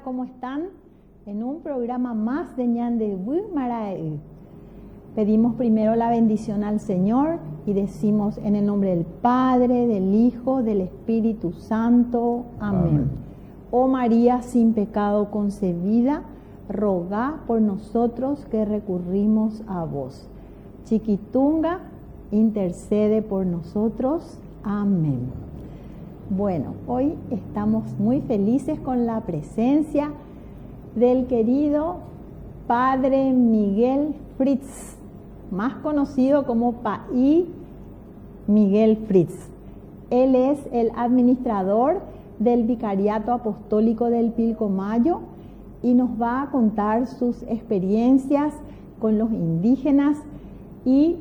¿cómo están? En un programa más de Ñande Marae. Pedimos primero la bendición al Señor y decimos en el nombre del Padre, del Hijo, del Espíritu Santo. Amén. Oh María sin pecado concebida, rogá por nosotros que recurrimos a vos. Chiquitunga, intercede por nosotros. Amén. Bueno, hoy estamos muy felices con la presencia del querido Padre Miguel Fritz, más conocido como Paí Miguel Fritz. Él es el administrador del Vicariato Apostólico del Pilcomayo y nos va a contar sus experiencias con los indígenas. Y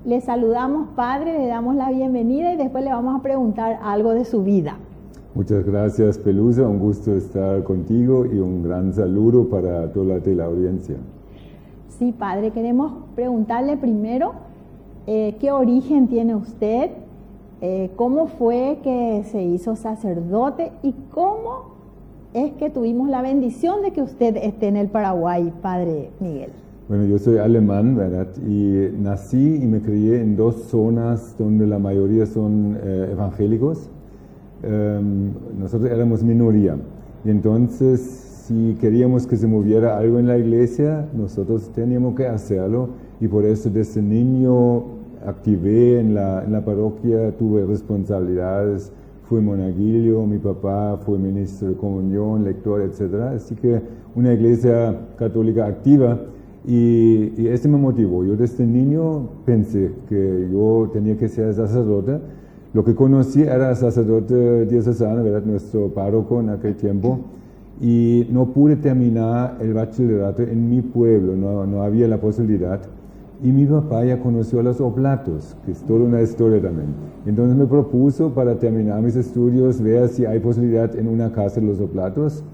le saludamos, Padre, le damos la bienvenida y después le vamos a preguntar algo de su vida. Muchas gracias, Pelusa, un gusto estar contigo y un gran saludo para toda la teleaudiencia. Sí, Padre, queremos preguntarle primero qué origen tiene usted, cómo fue que se hizo sacerdote y cómo es que tuvimos la bendición de que usted esté en el Paraguay, Padre Miguel. Bueno, yo soy alemán, ¿verdad? Y nací y me crié en dos zonas donde la mayoría son evangélicos. Nosotros éramos minoría. Y entonces, si queríamos que se moviera algo en la iglesia, nosotros teníamos que hacerlo. Y por eso desde niño activé en la parroquia, tuve responsabilidades. Fui monaguillo, mi papá fue ministro de comunión, lector, etc. Así que una iglesia católica activa. Y este me motivó. Yo desde niño pensé que yo tenía que ser sacerdote. Lo que conocí era sacerdote diocesano, ¿verdad? Nuestro párroco en aquel tiempo. Y no pude terminar el bachillerato en mi pueblo, no había la posibilidad. Y mi papá ya conoció a los oblatos, que es toda una historia también. Entonces me propuso para terminar mis estudios ver si hay posibilidad en una casa de los oblatos.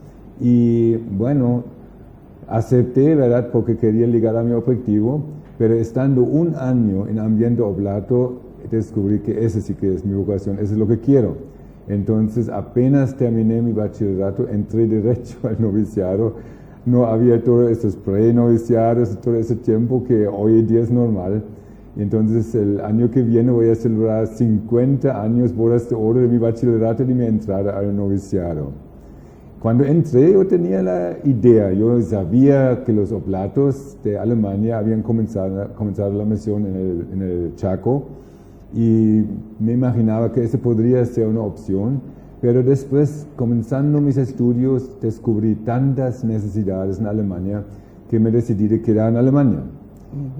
Y bueno, acepté, ¿verdad? Porque quería llegar a mi objetivo, pero estando un año en ambiente oblato, descubrí que ese sí que es mi vocación, eso es lo que quiero. Entonces, apenas terminé mi bachillerato, entré derecho al noviciado. No había todos estos pre-noviciados, todo ese tiempo que hoy en día es normal. Y entonces, el año que viene voy a celebrar 50 años bodas de oro de mi bachillerato y mi entrada al noviciado. Cuando entré, yo tenía la idea, yo sabía que los oblatos de Alemania habían comenzado la misión en el Chaco y me imaginaba que ese podría ser una opción, pero después, comenzando mis estudios, descubrí tantas necesidades en Alemania que me decidí de quedar en Alemania.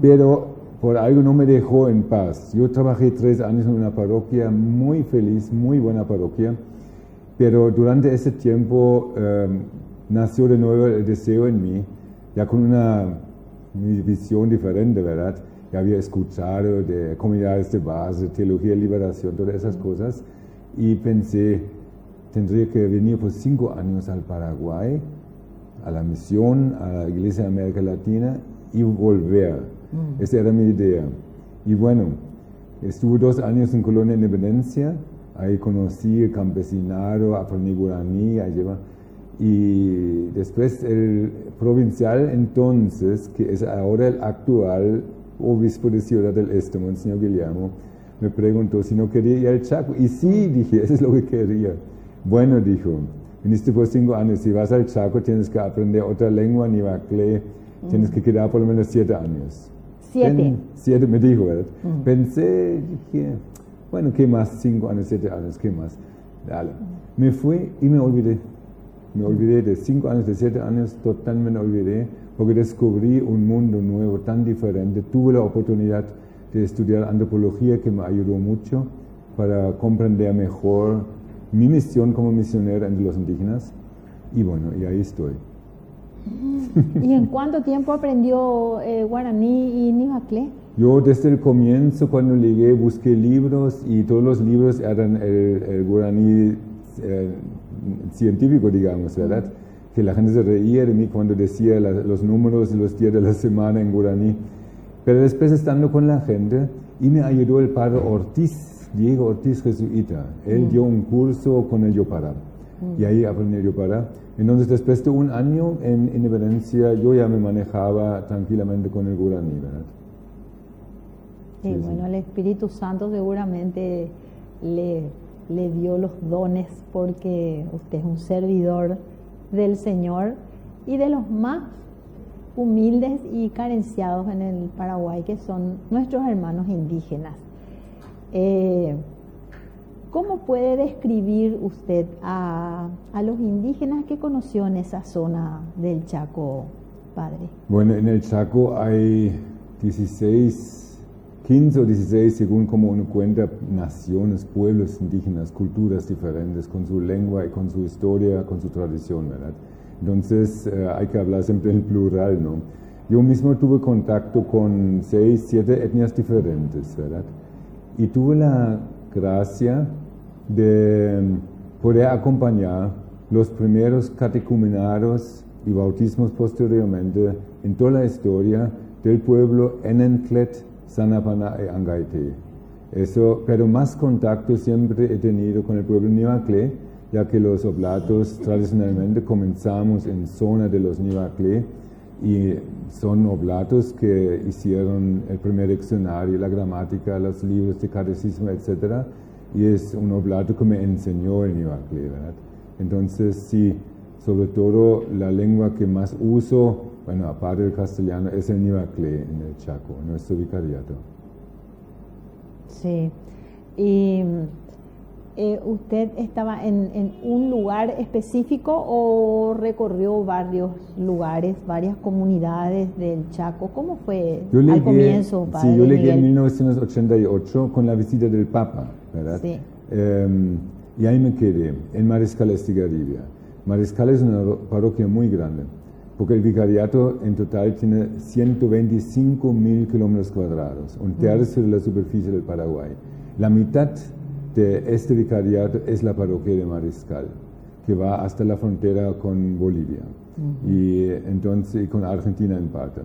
Pero por algo no me dejó en paz. Yo trabajé 3 años en una parroquia muy feliz, muy buena parroquia. Pero durante ese tiempo nació de nuevo el deseo en mí, ya con una visión diferente, ¿verdad? Ya había escuchado de comunidades de base, teología de liberación, todas esas cosas, y pensé, tendría que venir por 5 años al Paraguay, a la misión, a la Iglesia de América Latina, y volver. Esa era mi idea. Y bueno, estuve 2 años en Colonia Independencia. Ahí conocí el campesinado, aprendí guaraní, y después el provincial entonces, que es ahora el actual obispo de Ciudad del Este, Monseñor Guillermo, me preguntó si no quería ir al Chaco. Y sí, dije, eso es lo que quería. Bueno, dijo, viniste por 5 años, si vas al Chaco tienes que aprender otra lengua, Nivacle, tienes que quedar por lo menos 7 años. 7 me dijo, ¿verdad? Pensé, dije, bueno, ¿qué más? 5 años, 7 años, ¿qué más? Dale. Me fui y me olvidé. Me olvidé de 5 años, de 7 años, totalmente me olvidé, porque descubrí un mundo nuevo, tan diferente. Tuve la oportunidad de estudiar antropología, que me ayudó mucho para comprender mejor mi misión como misionero entre los indígenas. Y bueno, y ahí estoy. ¿Y en cuánto tiempo aprendió guaraní y nivacle? Yo desde el comienzo, cuando llegué, busqué libros y todos los libros eran el guaraní científico, digamos, ¿verdad? Que la gente se reía de mí cuando decía los números y los días de la semana en guaraní. Pero después, estando con la gente, y me ayudó el padre Ortiz, Diego Ortiz, jesuita. Él dio un curso con el Yopara. Y ahí aprendí yo para. Entonces, después de un año en independencia, yo ya me manejaba tranquilamente con el guaraní, ¿verdad? Sí, bueno, el Espíritu Santo seguramente le dio los dones porque usted es un servidor del Señor y de los más humildes y carenciados en el Paraguay, que son nuestros hermanos indígenas. ¿Cómo puede describir usted a los indígenas que conoció en esa zona del Chaco, padre? Bueno, en el Chaco hay 15 o 16, según como uno cuenta, naciones, pueblos indígenas, culturas diferentes, con su lengua y con su historia, con su tradición, ¿verdad? Entonces hay que hablar siempre en plural, ¿no? Yo mismo tuve contacto con 6, 7 etnias diferentes, ¿verdad? Y tuve la gracia de poder acompañar los primeros catecumenados y bautismos posteriormente en toda la historia del pueblo Enenclet, Sanapana y Angaite. Eso, pero más contacto siempre he tenido con el pueblo Nivacle, ya que los oblatos tradicionalmente comenzamos en zona de los Nivacle y son oblatos que hicieron el primer diccionario, la gramática, los libros de catecismo, etc. Y es un oblato que me enseñó el Nivacle, ¿verdad? Entonces, sí, sobre todo la lengua que más uso, bueno, aparte del castellano, es el Nivacle en el Chaco, nuestro vicariato. Sí. Y ¿usted estaba en un lugar específico o recorrió varios lugares, varias comunidades del Chaco? ¿Cómo fue al comienzo, padre? Sí, yo llegué en Miguel? 1988 con la visita del Papa, ¿verdad? Sí. Y ahí me quedé, en Mariscal Estigarribia. Mariscal es una parroquia muy grande, porque el vicariato en total tiene 125.000 kilómetros cuadrados, un tercio de la superficie del Paraguay. La mitad de este vicariato es la parroquia de Mariscal, que va hasta la frontera con Bolivia y entonces con Argentina en parte.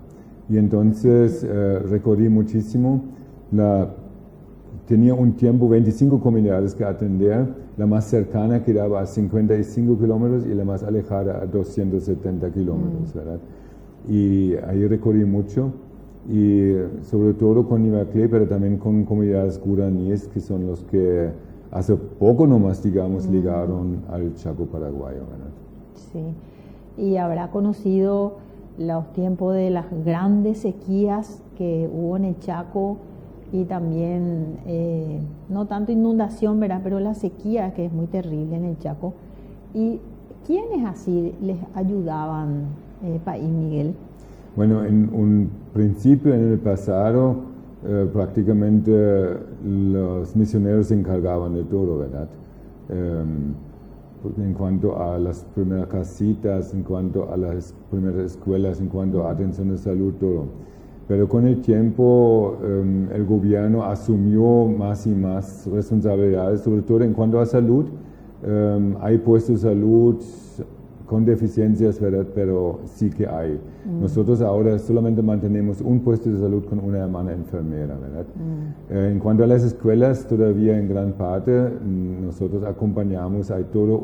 Y entonces recorrí muchísimo. Tenía un tiempo 25 comunidades que atender. La más cercana quedaba a 55 kilómetros y la más alejada a 270 kilómetros, ¿verdad? Y ahí recorrí mucho, y sobre todo con Nivacle, pero también con comunidades guaraníes, que son los que hace poco nomás, digamos, llegaron al Chaco paraguayo, ¿verdad? Sí. Y habrá conocido los tiempos de las grandes sequías que hubo en el Chaco, y también, no tanto inundación, ¿verdad?, pero la sequía, que es muy terrible en el Chaco. ¿Y quiénes así les ayudaban, País Miguel? Bueno, en un principio, en el pasado, prácticamente los misioneros se encargaban de todo, ¿verdad? En cuanto a las primeras casitas, en cuanto a las primeras escuelas, en cuanto a atención de salud, todo. Pero con el tiempo el gobierno asumió más y más responsabilidades, sobre todo en cuanto a salud. Hay puestos de salud con deficiencias, ¿verdad? Pero sí que hay. Nosotros ahora solamente mantenemos un puesto de salud con una hermana enfermera, ¿verdad? En cuanto a las escuelas, todavía en gran parte nosotros acompañamos, hay todo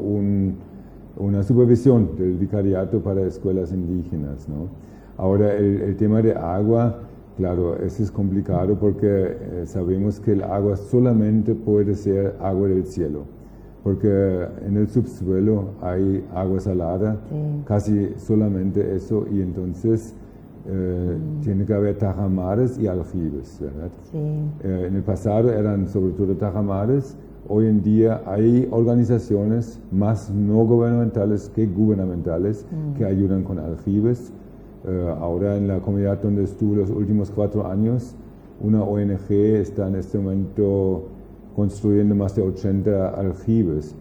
una supervisión del vicariato para escuelas indígenas, ¿no? Ahora, el tema de agua, claro, eso es complicado porque sabemos que el agua solamente puede ser agua del cielo, porque en el subsuelo hay agua salada, casi solamente eso, y entonces tiene que haber tajamares y aljibes, ¿verdad? En el pasado eran sobre todo tajamares. Hoy en día hay organizaciones más no gubernamentales que gubernamentales que ayudan con aljibes. Ahora en la comunidad donde estuve los últimos 4 años, una ONG está en este momento construyendo más de 80 aljibes.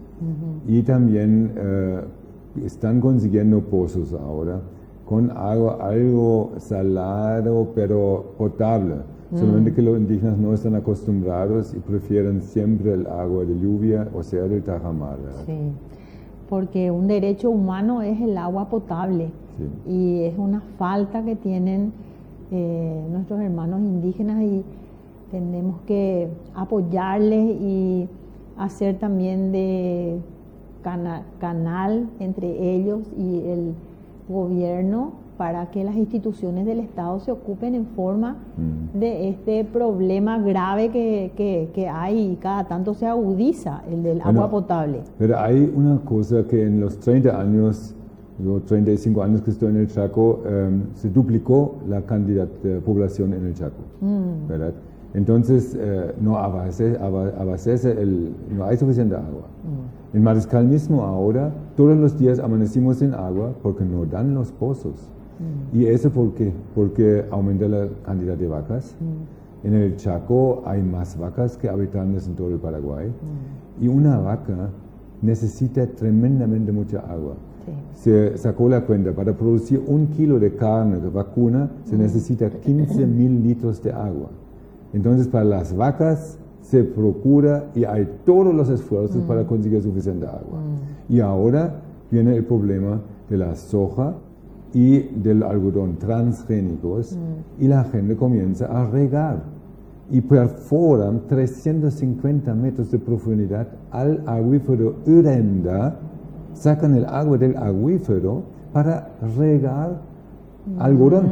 Y también están consiguiendo pozos ahora con agua algo salado pero potable. Solamente que los indígenas no están acostumbrados y prefieren siempre el agua de lluvia, o sea, del tajamar, ¿verdad? Sí, porque un derecho humano es el agua potable. Sí. Y es una falta que tienen nuestros hermanos indígenas, y tenemos que apoyarles y hacer también de canal entre ellos y el gobierno para que las instituciones del Estado se ocupen en forma de este problema grave que hay y cada tanto se agudiza, el del agua potable. Pero hay una cosa que en los 30 años, yo 35 años que estoy en el Chaco, se duplicó la cantidad de población en el Chaco, ¿verdad? Entonces no hay suficiente agua. En Mariscal mismo ahora, todos los días amanecimos sin agua porque no dan los pozos. ¿Y eso por qué? Porque aumenta la cantidad de vacas. En el Chaco hay más vacas que habitantes en todo el Paraguay. Y una vaca necesita tremendamente mucha agua. Se sacó la cuenta, para producir 1 kilo de carne de vacuna se necesita 15.000 litros de agua. Entonces para las vacas se procura y hay todos los esfuerzos para conseguir suficiente agua. Y ahora viene el problema de la soja y del algodón transgénicos y la gente comienza a regar y perforan 350 metros de profundidad al acuífero Urenda, sacan el agua del acuífero para regar algodón.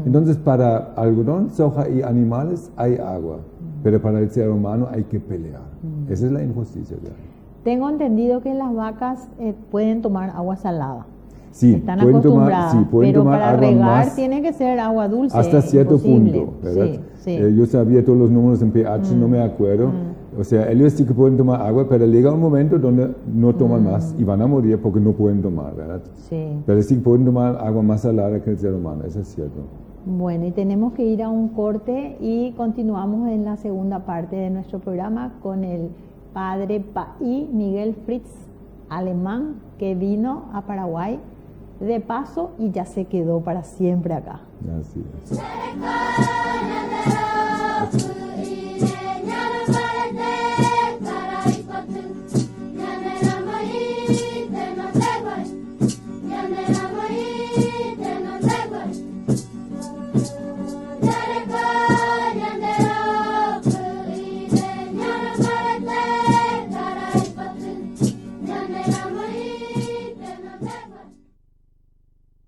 Entonces para algodón, soja y animales hay agua, pero para el ser humano hay que pelear. Esa es la injusticia que hay. Tengo entendido que las vacas pueden tomar agua salada. Sí, están acostumbradas, pueden pero tomar para agua regar más tiene que ser agua dulce. hasta cierto punto, ¿verdad? Sí. Yo sabía todos los números en pH, no me acuerdo. O sea, ellos sí que pueden tomar agua, pero llega un momento donde no toman más y van a morir porque no pueden tomar, ¿verdad? Sí. Pero sí pueden tomar agua más salada que el ser humano, eso es cierto. Bueno, y tenemos que ir a un corte y continuamos en la segunda parte de nuestro programa con el padre Paí Miguel Fritz, alemán, que vino a Paraguay de paso y ya se quedó para siempre acá. Así es.